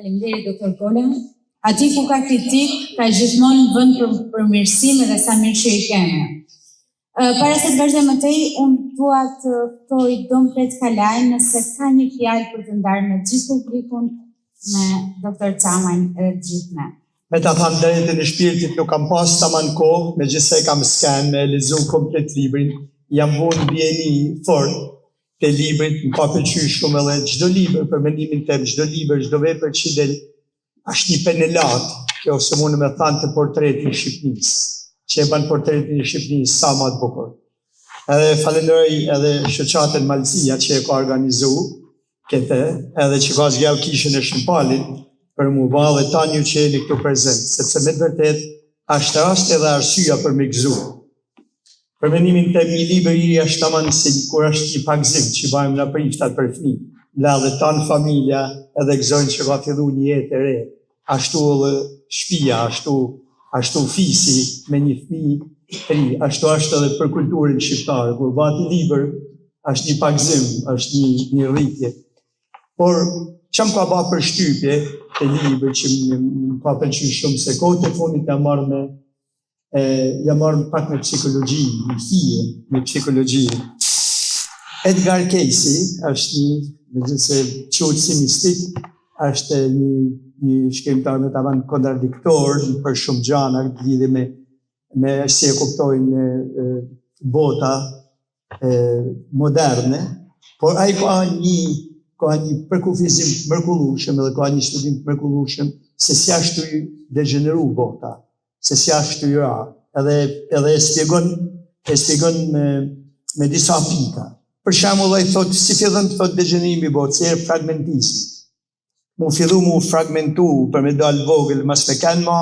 Faleminderit doktor Gola. Ati ku ka kritik, ka gjithmonë vend për përmirësim dhe sa mirë që i kemi. Para se të vazhdojmë më tej, unë dua të ftoj Domflet Kalaj nëse ka një fjalë për të ndarë me gjithë publikun, me doktor Camajn edhe të gjithë ne. Me ta thamë drejtën e shpirtit, nuk kam pas tamam kohë, megjithëse kam sken me lexu komplet librin, jam vënë ndjeni fort te librit, më ka pëlqyer shumë edhe çdo libër për mendimin tim, çdo libër, çdo vepër që del, është një penelat, kjo se mund me thanë të portretin e Shqipërisë, që e ban portretin e Shqipërisë sa më të bukur. Edhe falenderoj edhe shoqatën Malësia që e ka organizu këtë, edhe që ka zgjavë kishën e Shqipalit për mu ba dhe ta një që jeni këtu prezent, sepse me të vërtet është rast edhe arsyeja për me gëzu. Për mendimin të një libër i është tamam si kur është një pagzim që bajmë në priftat për fëmijë, la dhe tanë familja edhe gëzojnë që ka fillu një jetë e re, ashtu edhe shtëpia, ashtu fisi me një fëmijë të ri, ashtu është edhe për kulturën shqiptare, kur bati libër është një pagzim, është një rritje. Por çam ka ba për shtypje të libër që më ka pëlqyer shumë se kohët e fundit jam marrë pak me psikologji, me fije, me psikologji. Edgar Cayce është megjithëse quhet si mistik, është një shkrimtar me tavan kontradiktor për shumë gjëra lidhje me si e kuptojnë bota moderne, por ai ka një përkufizim mrekullueshëm edhe ka një studim mrekullueshëm se si është të degeneru bota, se si është të ra, edhe e shpjegon me disa pika. Për shembull ai thotë si fillon të thotë degenerimi i botës, si fragmentismi. Mu fillu mu fragmentu për me dalë vogël, mas me kanë ma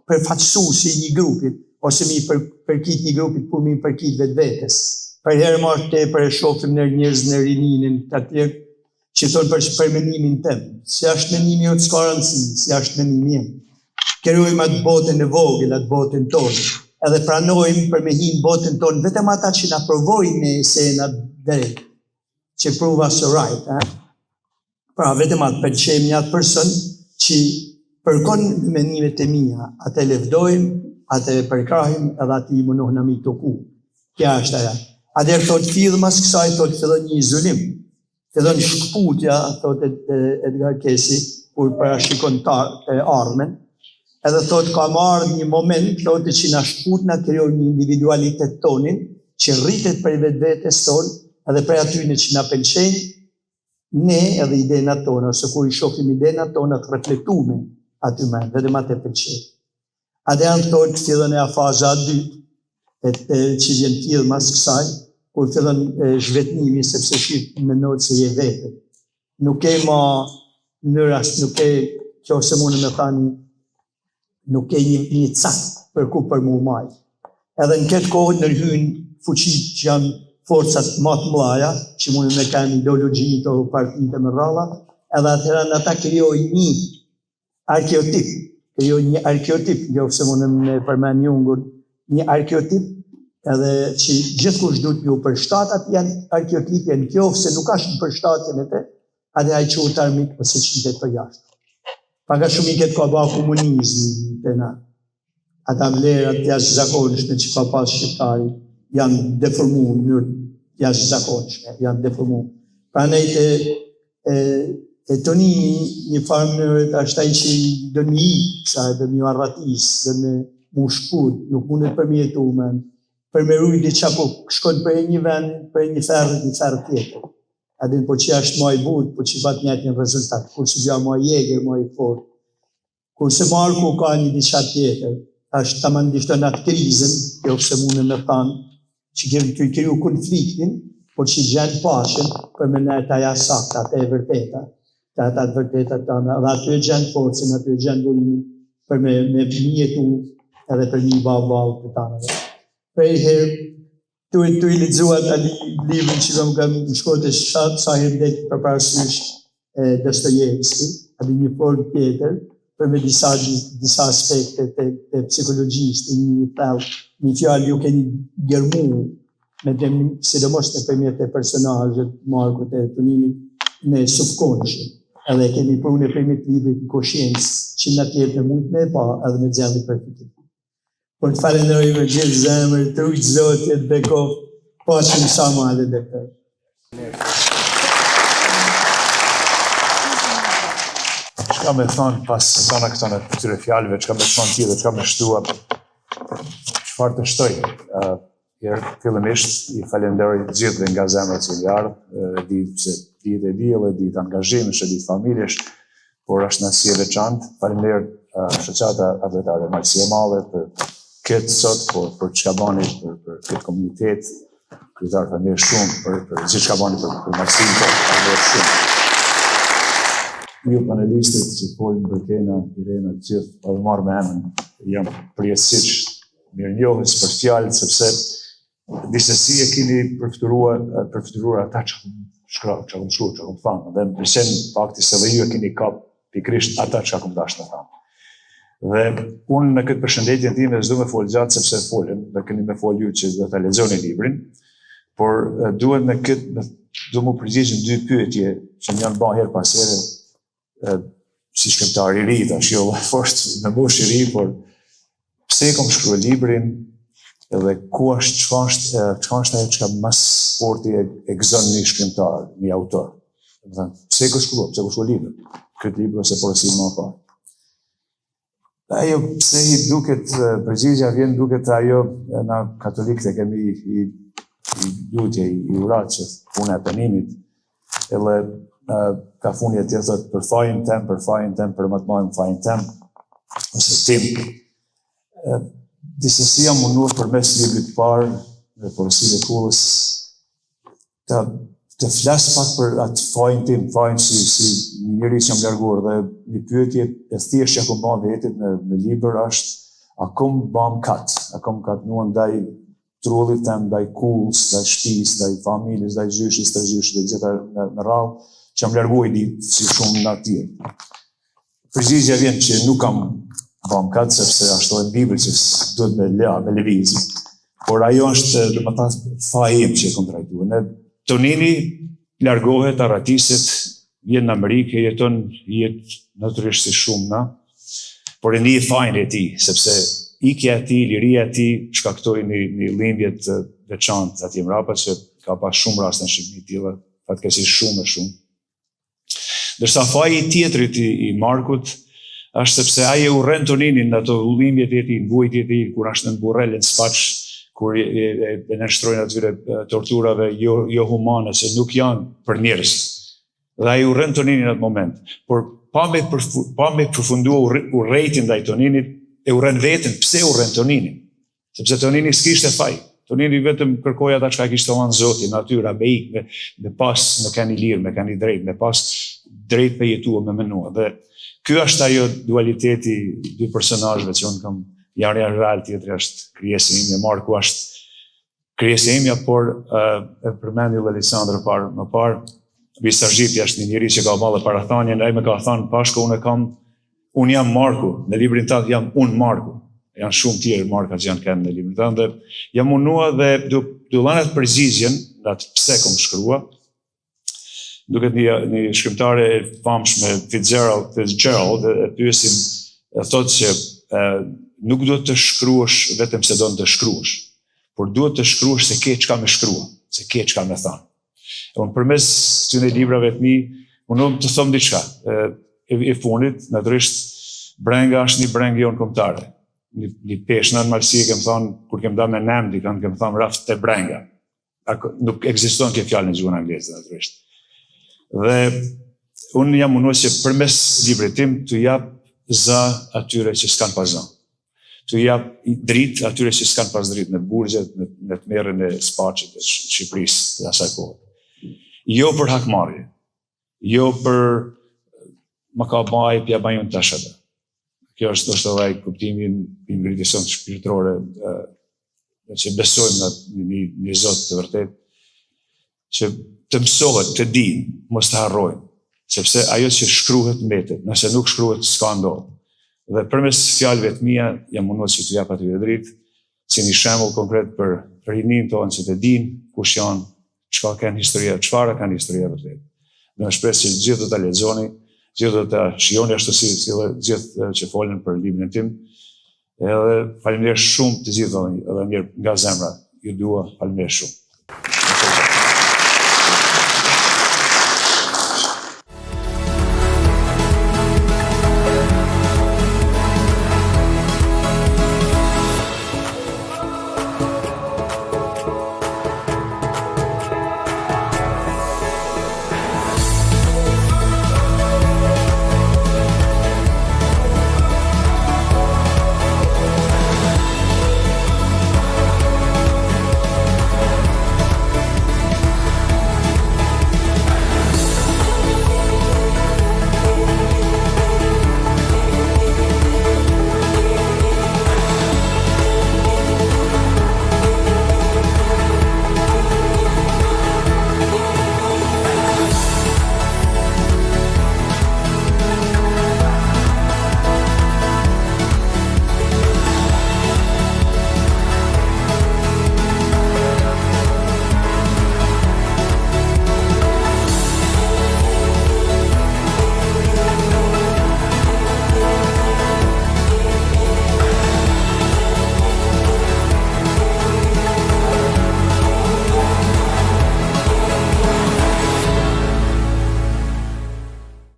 përfaqësuesi i një grupit, ose mi përkit një grupit, ku mi përkit vetvetes. Për herë ma tepër e shohim njerëz në rininin të tjerë, që thonë për mendimin tem, si është menimi o të s'ka rëndësi, si është menimi jem. Kërojmë atë botën e vogël, atë botën tonë, edhe pranojmë për me hinë botën tonë, vetëm ata që na provojnë se na drejt, që prove us right. Pra vetëm atë pëlqejmë një atë person që përkon mendimet e mia, atë e levdojmë, atë e përkrahim, edhe atë i munoh në mi të ku. Kja është aja. Atëherë thotë fillmas kësaj, thotë fillon një izolim. Fillon shkputja, thotë Edgar Cayce, kur parashikon armën, edhe thotë ka marrë një moment, thotë që na shkput na krijon një individualitet tonin, që rritet për vetvetes tonë, edhe për atyre që na pëlqejnë, ne edhe idejat tona, ose kur i shohim idejat tona të reflektume aty më, vetëm atë pëlqejnë. Atëherë thotë fillon e faza e dytë, që vjen fillmas kësaj, kur fillon zhvetnimi, sepse shqip mendojnë se je vetë. Nuk e ma nëras, nuk e, kjo se mune me thani, nuk e një cakt për ku për mu maj. Edhe në këtë kohë nërhynë fuqit që janë forcat më të mëdha, që mune me kanë ideologji të partitë me rralla, edhe atëherë në ata krijojnë një arkeotip, jo se mune me përmen Jungun, një arkeotip, edhe që gjithkush duhet ju përshtatat janë arkeotipje në kjo, se nuk është në përshtatjen e te, edhe ai quhet armik ose qytet për jashtë. Paka shumë i këtë ka ba komunizmi të na. Ata vlerat jashtëzakonshme që ka pas shqiptari janë deformu në mënyrë jashtëzakonshme, janë deformu. Pra nejtë e toni një farë mënyrë të është ai që do një sa do një arratis, do në mu shkut, nuk mundet përmjetu men, për me rujt qa po shkon për një vend, për një ferë tjetër. Adin po që është ma i but, po që bat njëtë një rezultat, kur që bja ma i eger, ma i fort. Kur se marë ku ka një diqa tjetër, është ta mandishton atë krizën, jo se mune me thanë, që kërë të i kriju konfliktin, por që gjenë pashen, për me nëjtë aja sakta, atë e vërteta, atë vërteta të anë, dhe aty e gjenë forcën, aty e gjenë durimin, për me mjetu edhe për një balë të tanëve. Për e herë, tu i lexuat librin që më shkote shatë, sa herë dhe për parasysh Dostojevski, atë një formë tjetër, për me disa aspekte të psikologjisë, një fjallë ju keni gërmu, sidomos në përmjet e personazhet, markut e tunimit në subkonshëm. edhe kemi punë për një libër të koshencë që na tjetë me mujtë me pa edhe me gjendje praktikë. Por të falenderoj me gjithë zemër, të rujtë Zotit Bekov, paqen sa më edhe dhe këtë. Çka me thonë pas sana këtone këtyre fjalëve, çka me thonë tjetër, çka me shtua, çfarë të shtoj? Fillimisht i falenderoj të gjithëve nga zemra që i ardhë, ditë e diellë, ditë angazhimesh, ditë familjesh, por është nësi e veçantë. Faleminderit shoqata atletare Malësi e Madhe për këtë sot, për çka bani për këtë komunitet, kryetar faleminderit shumë për gjithë çka bani për Malësin, faleminderit shumë. Ju panelistët që folin për Kena, Irena, gjithë, edhe marrë me emrin, jam përjetësisht mirënjohës për fjalët, sepse disesi e keni përfituar ata që kom thamë, dhe më përsen fakti se dhe ju e keni kap pikrisht ata që kom dashtë në thamë. Dhe unë në këtë përshëndetjen time s'du me folë gjatë sepse folën, dhe keni me folë ju që do të lexoni librin, por duhet me këtë, du mu përgjigjën dy pyetje që më janë ba herë pas here, si shkrimtar i ri, tash jo fort në moshë i ri, por pse kom shkruar librin, edhe ku është çka është ajo që mas sporti e gëzon një shkrimtar, një autor. Pse ko shkruar librin? Këtë libër ose porosi më parë. Ajo pse i duket përgjigja vjen duket ajo na katolikët e kemi i lutje, i urat që puna e penimit, edhe ka funje tjetër thot për fajin tem, për më të marrën fajin tem, ose tim. Disesi jam munduar përmes librit të parë dhe porosive kullës të flas pak për atë fajin tim, fajin si njëri që jam larguar, dhe një pyetje e thjeshtë që kom bën vetit në libër është a kom bëm kat mua ndaj trullit tem, ndaj kullës, ndaj shtëpisë, ndaj familjes, ndaj gjyshit, të gjyshit dhe gjitha në radhë që jam larguar ditë si shumë nga tjerë. Përgjigjja vjen që nuk kam bëm kat sepse ashtu e Bibël që duhet me lëviz. Por ajo është domethënë faji im që e kam trajtuar. Ne Tonini largohet, arratiset, vjen në Amerikë, jeton jetë natyrisht si shumë na, por e një fajin e tij, sepse ikja e tij, liria e tij shkaktoi një dhimbje të veçantë atje mbrapa që ka pas shumë raste në Shqipëri të tilla, fatkeqësisht shumë. Ndërsa faji tjetrit i Markut është sepse ai e urren Toninin në ato dhimbjet e tij, vujtjet e tij, kur është në burrel në Spaç, kur e nënshtrojnë atyre torturave jo humane, se nuk janë për njerëz. Dhe ai urren Toninin në atë moment. Por pa me përfundua urrejtjen ndaj Toninit, e urren veten. Pse urren Toninin? Sepse Tonini s'kishte faj. Tonini vetëm kërkoi ata çka kishte dhënë Zoti, natyra, me ikë, me pas, me kanë lirë, me kanë drejt, me pas drejt me jetuar, me menua. Dhe ky është ajo dualiteti dy personazheve që unë kam. Janë real, tjetri është krijesë imja, Marku është krijesë imja, por e përmendi dhe Lisandro më parë, Visargjipi është një njeri që ka ballë parathanjen, ai më ka thënë Pashko, unë jam Marku, në librin tënd jam unë Marku. Janë shumë tjerë Marka që janë kënë në librin tënd, dhe jam munua dhe du lanet përgjigjen, në atë pse kom shkrua, duket një shkrimtare e famshme, Fitzgerald, e pyesin, e thotë që nuk duhet të shkruash vetëm se do të shkruash, por duhet të shkruash se ke çka me shkrua, se ke çka me thënë. Unë përmes këtyre librave të mi, unë të them diçka. E fundit, natyrisht brenga është një brengë jonë kombëtare. Një peshë në Malësi kem thënë, kur kem dalë me Nemdi, kem thënë raft te brenga. Nuk ekziston kjo fjalë në gjuhën angleze natyrisht. Dhe unë jam munduar që përmes librit tim të jap zë atyre që s'kan pas zë. Të jap dritë atyre që s'kan pas dritë në burgjet, në të merren e Spaçit të Shqipërisë të asaj kohe. Jo për hakmarrje, jo për më ka baj pja bajon tash atë. Kjo është edhe ai kuptimi i ngritjes sonë shpirtërore, që besojmë në një Zot të vërtet, që të mësohet, të dinë, mos të harrojnë, sepse ajo që shkruhet mbetet, nëse nuk shkruhet s'ka ndodhë. Dhe përmes fjalëve të mia jam munduar që t'u jap atyre dritë, si një shembull konkret për rinin tonë që të dinë kush janë, çfarë kanë historia vërtet. Dhe më shpresoj që gjithë do ta lexoni gjithë të shijoni ashtu si dhe gjithë që folën për librin tim. Edhe faleminderit shumë të gjithë edhe mirë nga zemra. Ju dua, faleminderit shumë.